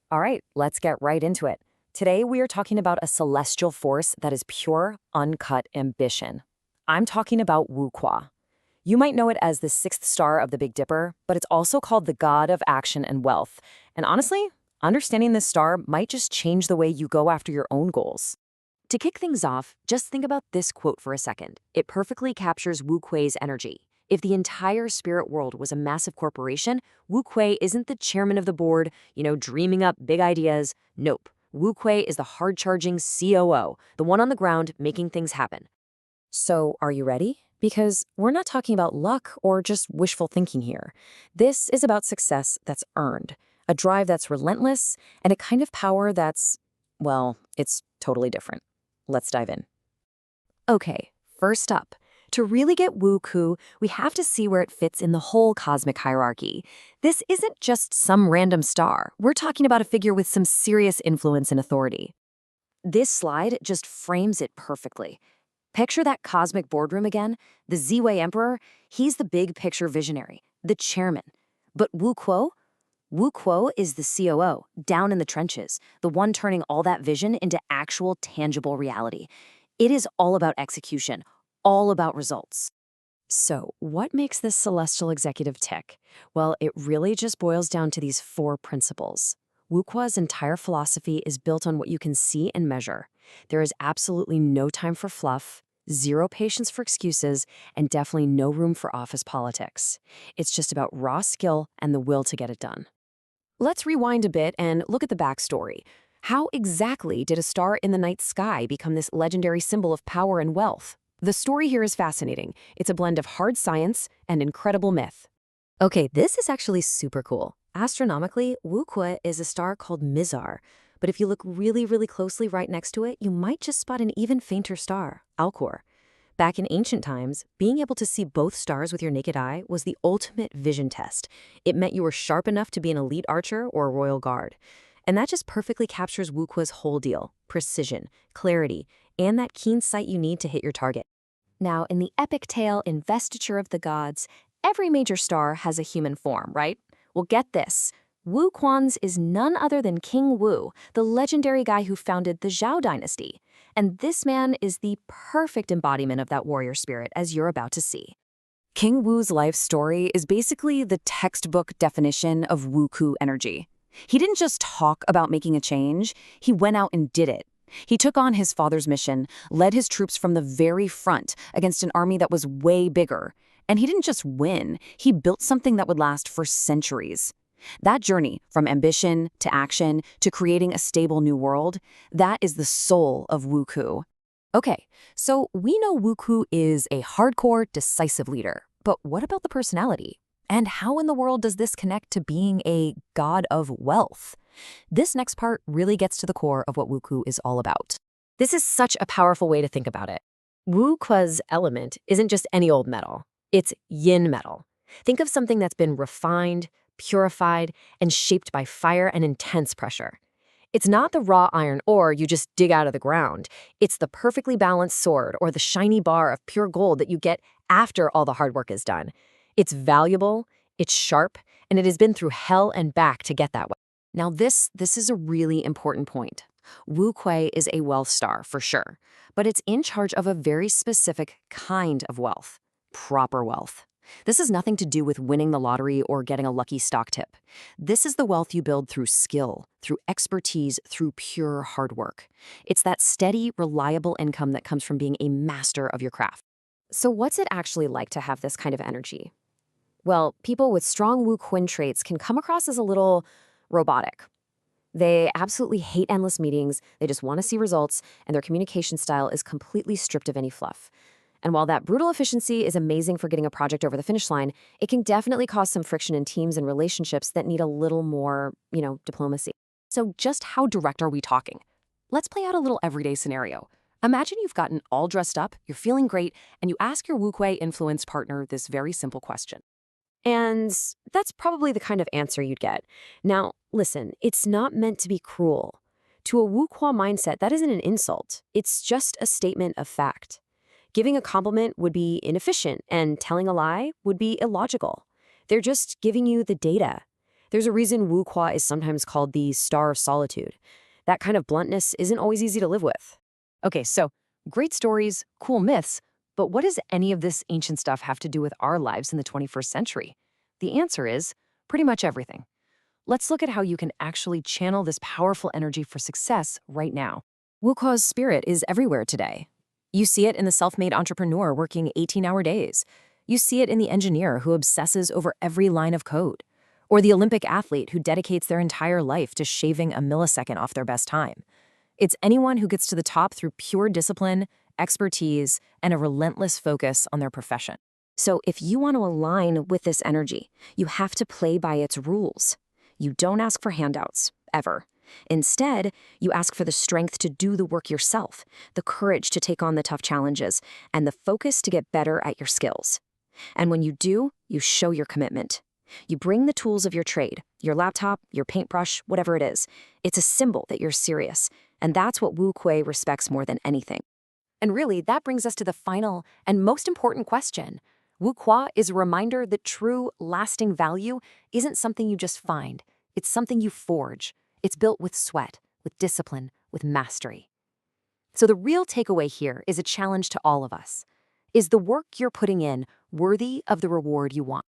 All right, let's get right into it. Today, we are talking about a celestial force that is pure, uncut ambition. I'm talking about Wuqua. You might know it as the sixth star of the Big Dipper, but it's also called the god of action and wealth. And honestly, understanding this star might just change the way you go after your own goals. To kick things off, just think about this quote for a second. It perfectly captures Wu Kui's energy. If the entire spirit world was a massive corporation, Wu Kui isn't the chairman of the board, dreaming up big ideas. Nope. Wu Kui is the hard-charging COO, the one on the ground making things happen. So, are you ready? Because we're not talking about luck or just wishful thinking here. This is about success that's earned, a drive that's relentless, and a kind of power that's, well, it's totally different. Let's dive in. Okay, first up, to really get Wu Ku, we have to see where it fits in the whole cosmic hierarchy. This isn't just some random star. We're talking about a figure with some serious influence and authority. This slide just frames it perfectly. Picture that cosmic boardroom again. The Ziwei Emperor, he's the big picture visionary, the chairman. But Wu Kuo? Wu Kuo is the COO, down in the trenches, the one turning all that vision into actual tangible reality. It is all about execution, all about results. So, what makes this celestial executive tick? Well, it really just boils down to these four principles. Wuqua's entire philosophy is built on what you can see and measure. There is absolutely no time for fluff, zero patience for excuses, and definitely no room for office politics. It's just about raw skill and the will to get it done. Let's rewind a bit and look at the backstory. How exactly did a star in the night sky become this legendary symbol of power and wealth? The story here is fascinating. It's a blend of hard science and incredible myth. Okay, this is actually super cool. Astronomically, Wuqua is a star called Mizar, but if you look really closely right next to it, you might just spot an even fainter star, Alcor. Back in ancient times, being able to see both stars with your naked eye was the ultimate vision test. It meant you were sharp enough to be an elite archer or a royal guard. And that just perfectly captures Wuqua's whole deal: precision, clarity, and that keen sight you need to hit your target. Now, in the epic tale Investiture of the Gods, every major star has a human form, right? Well, get this. Wu Quan's is none other than King Wu, the legendary guy who founded the Zhao dynasty. And this man is the perfect embodiment of that warrior spirit, as you're about to see. King Wu's life story is basically the textbook definition of Wu Ku energy. He didn't just talk about making a change, he went out and did it. He took on his father's mission, led his troops from the very front against an army that was way bigger. And he didn't just win, he built something that would last for centuries. That journey, from ambition to action to creating a stable new world, that is the soul of Wu Ku. Okay, so we know Wu Ku is a hardcore, decisive leader. But what about the personality? And how in the world does this connect to being a god of wealth? This next part really gets to the core of what Wu Ku is all about. This is such a powerful way to think about it. Wu Ku's element isn't just any old metal. It's yin metal. Think of something that's been refined, purified, and shaped by fire and intense pressure. It's not the raw iron ore you just dig out of the ground. It's the perfectly balanced sword or the shiny bar of pure gold that you get after all the hard work is done. It's valuable, it's sharp, and it has been through hell and back to get that way. Now this is a really important point. Wu Kui is a wealth star for sure, but it's in charge of a very specific kind of wealth, proper wealth. This has nothing to do with winning the lottery or getting a lucky stock tip. This is the wealth you build through skill, through expertise, through pure hard work. It's that steady, reliable income that comes from being a master of your craft. So what's it actually like to have this kind of energy? Well, people with strong Wu Kun traits can come across as a little robotic. They absolutely hate endless meetings, they just want to see results, and their communication style is completely stripped of any fluff. And while that brutal efficiency is amazing for getting a project over the finish line, it can definitely cause some friction in teams and relationships that need a little more, diplomacy. So just how direct are we talking? Let's play out a little everyday scenario. Imagine you've gotten all dressed up, you're feeling great, and you ask your Wu Kui influence partner this very simple question. And that's probably the kind of answer you'd get. Now, listen, it's not meant to be cruel. To a Wu Kui mindset, that isn't an insult. It's just a statement of fact. Giving a compliment would be inefficient, and telling a lie would be illogical. They're just giving you the data. There's a reason Wu Qua is sometimes called the star of solitude. That kind of bluntness isn't always easy to live with. Okay, so great stories, cool myths, but what does any of this ancient stuff have to do with our lives in the 21st century? The answer is pretty much everything. Let's look at how you can actually channel this powerful energy for success right now. Wukua's spirit is everywhere today. You see it in the self-made entrepreneur working 18-hour days. You see it in the engineer who obsesses over every line of code, or the Olympic athlete who dedicates their entire life to shaving a millisecond off their best time. It's anyone who gets to the top through pure discipline, expertise, and a relentless focus on their profession. So if you want to align with this energy, you have to play by its rules. You don't ask for handouts, ever. Instead, you ask for the strength to do the work yourself, the courage to take on the tough challenges, and the focus to get better at your skills. And when you do, you show your commitment. You bring the tools of your trade, your laptop, your paintbrush, whatever it is. It's a symbol that you're serious, and that's what Wu Kuei respects more than anything. And really, that brings us to the final and most important question. Wu Qua is a reminder that true, lasting value isn't something you just find. It's something you forge. It's built with sweat, with discipline, with mastery. So the real takeaway here is a challenge to all of us. Is the work you're putting in worthy of the reward you want?